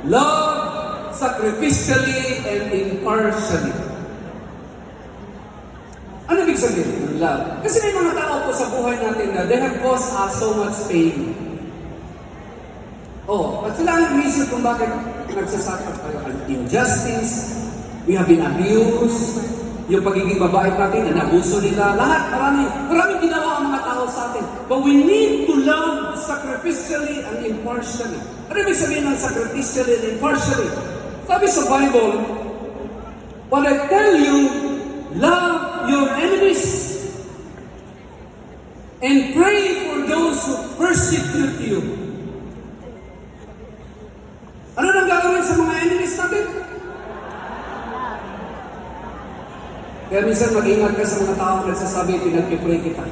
love sacrificially and impartially. Ano ibig sabihin ng love? Kasi may mga tao po sa buhay natin na they have caused us so much pain. At sila ang reason kung bakit nagsasakap tayo ng injustice, we have been abused, yung pagiging babae natin, nabuso nila, lahat, maraming ginawa ang mga tao sa atin. But we need to love sacrificially and impartially. Ano ibig sabihin ng sacrificially and impartially? Sabi sa Bible, but I tell you, love your enemies and pray for those who persecute you. Ano nang gagawin sa mga enemies natin? Kaya minsan mag-ingat ka sa mga tao nagsasabi, pinag-pray kita.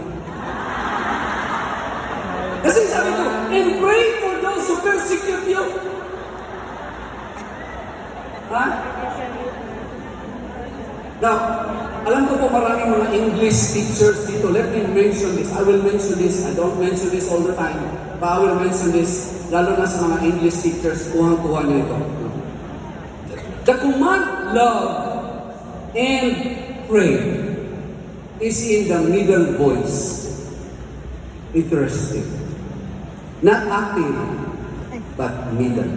Kasi sabi ko, and pray for those who persecute you. Ha? Now, alam ko po maraming mga English teachers dito. Let me mention this. I will mention this. I don't mention this all the time. But I will mention this. Lalo na sa mga English teachers, kuhang-kuha nyo ito. The command, love, and pray is in the middle voice. Interesting. Not active, but middle.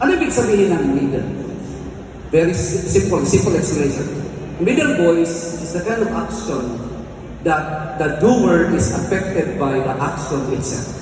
Ano ibig sabihin ng middle? Very simple explanation. Middle voice is the kind of action that the doer is affected by the action itself.